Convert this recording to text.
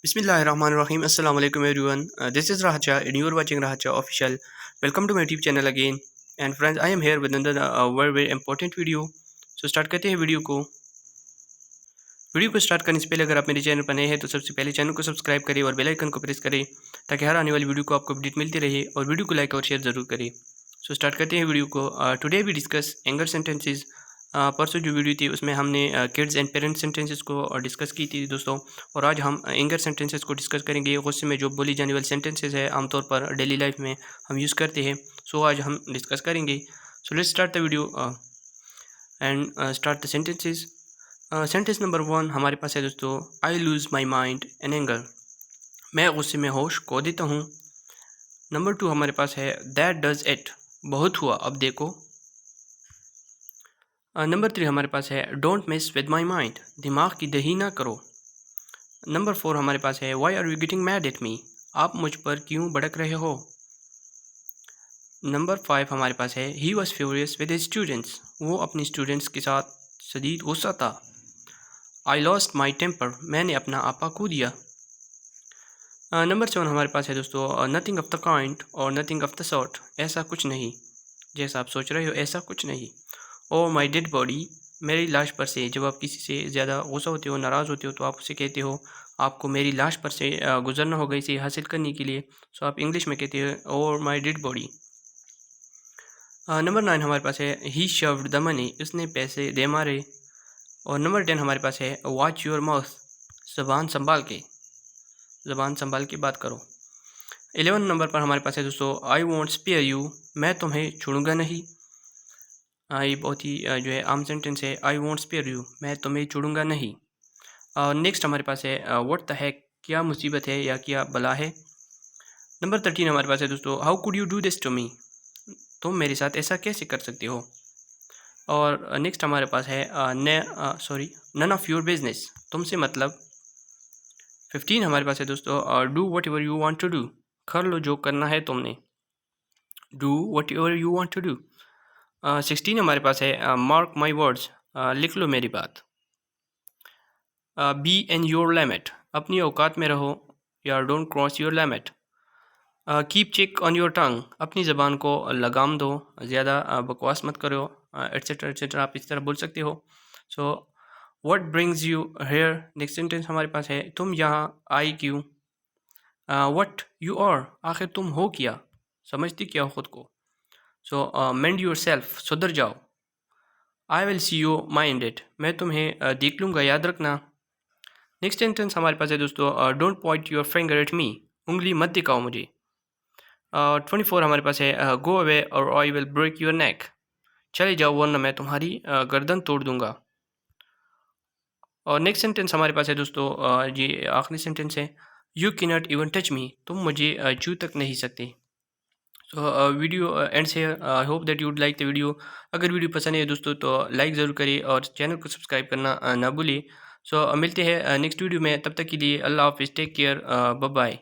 Bismillahirrahmanirrahim. Assalamu alaikum everyone. This is Rahacha and you are watching Rahacha Official. Welcome to my YouTube channel again. And friends, I am here with another very important video. So start करते हैं video को start करने से पहले अगर आप मेरे channel पर नए हैं तो सबसे पहले चैनल को सब्सक्राइब करें और बेल आइकन को प्रेस करें ताकि हर आने वाली वीडियो को आपको अपडेट मिलती रहे और वीडियो को लाइक और शेयर ज़रूर करें। सो स्टार्ट करते हैं वीडियो को। Today we discuss anger sentences. परसों जो वीडियो थी उसमें हमने किड्स एंड पेरेंट्स सेंटेंसेस को डिस्कस की थी दोस्तों, और आज हम एंगर सेंटेंसेस को डिस्कस करेंगे। गुस्से में जो बोली जाने वाली सेंटेंसेस है आमतौर पर डेली लाइफ में हम यूज़ करते हैं, सो आज हम डिस्कस करेंगे। So let's start the video and start the sentences. Sentence number 1 हमारे पास है दोस्तों, आई loose my mind in anger. मैं गुस्से में होश खो देता हूँ। नंबर 2 हमारे पास है, दैट डज इट। बहुत हुआ अब देखो। नंबर 3 हमारे पास है, don't miss with my mind. दिमाग की दही ना करो। नंबर 4 हमारे पास है, why are you getting mad at me. आप मुझ पर क्यों भड़क रहे हो। नंबर 5 हमारे पास है, he was furious with his students. वो अपनी स्टूडेंट्स के साथ शदीद गुस्सा था। I lost my temper. मैंने अपना आपा खो दिया। नंबर 7 हमारे पास है दोस्तों, नथिंग ऑफ द काइंड और नथिंग ऑफ द सॉर्ट। ऐसा कुछ नहीं, जैसा आप सोच रहे हो ऐसा कुछ नहीं। ओ माई डेड बॉडी। मेरी लाश पर से। जब आप किसी से ज़्यादा गुस्सा होते हो, नाराज़ होते हो, तो आप उसे कहते हो आपको मेरी लाश पर से गुजरना होगा इसे हासिल करने के लिए। सो आप इंग्लिश में कहते हो ओ माई डेड बॉडी। नंबर 9 हमारे पास है, ही शव्ड द मनी। उसने पैसे दे मारे। और नंबर 10 हमारे पास है, वॉच योर माउथ। ज़बान संभाल के बात करो। 11 नंबर पर हमारे पास है दोस्तों, आई वॉन्ट स्पेयर यू। मैं तुम्हें छोड़ूंगा नहीं। ये बहुत ही जो है आम सेंटेंस है, आई वॉन्ट स्पेयर यू, मैं तुम्हें छोड़ूंगा नहीं। नेक्स्ट हमारे पास है, व्हाट द हेक। क्या मुसीबत है या क्या बला है। नंबर 13 हमारे पास है दोस्तों, how could you do this to me. तुम मेरे साथ ऐसा कैसे कर सकते हो। और नेक्स्ट हमारे पास है, नन ऑफ योर बिजनेस। तुमसे मतलब। 15 हमारे पास है दोस्तों, do whatever you want to do. कर लो जो करना है तुमने। Do whatever you want to do. 16 हमारे पास है, मार्क माई वर्ड्स। लिख लो मेरी बात। Be in your limit. अपनी औकात में रहो या don't cross your limit. Keep check on your tongue. अपनी ज़बान को लगाम दो, ज़्यादा बकवास मत करो, एट्सेट्रा एट्सेट्रा आप इस तरह बोल सकते हो। So what brings you here. Next sentence हमारे पास है, तुम यहाँ आई क्यों। What you are. आखिर तुम हो क्या, समझती क्या हो खुद को। So mend yourself. सुधर जाओ। I will see you mind it. मैं तुम्हें देख लूँगा, याद रखना। नेक्स्ट सेंटेंस हमारे पास है दोस्तों, don't point your finger at me. उंगली मत दिखाओ मुझे। 24 हमारे पास है, गो अवे और I will break your neck. चले जाओ वरना मैं तुम्हारी गर्दन तोड़ दूंगा। और नेक्स्ट सेंटेंस हमारे पास है दोस्तों, ये आखिरी सेंटेंस है, you can not even touch me. तुम मुझे छू तक नहीं सकते। So video ends here. I hope that you would like the video. अगर वीडियो पसंद है दोस्तों तो लाइक ज़रूर करें और चैनल को सब्सक्राइब करना ना भूलिए। सो मिलते हैं नेक्स्ट वीडियो में, तब तक के लिए अल्लाह हाफिज़, टेक केयर, बाय बाय।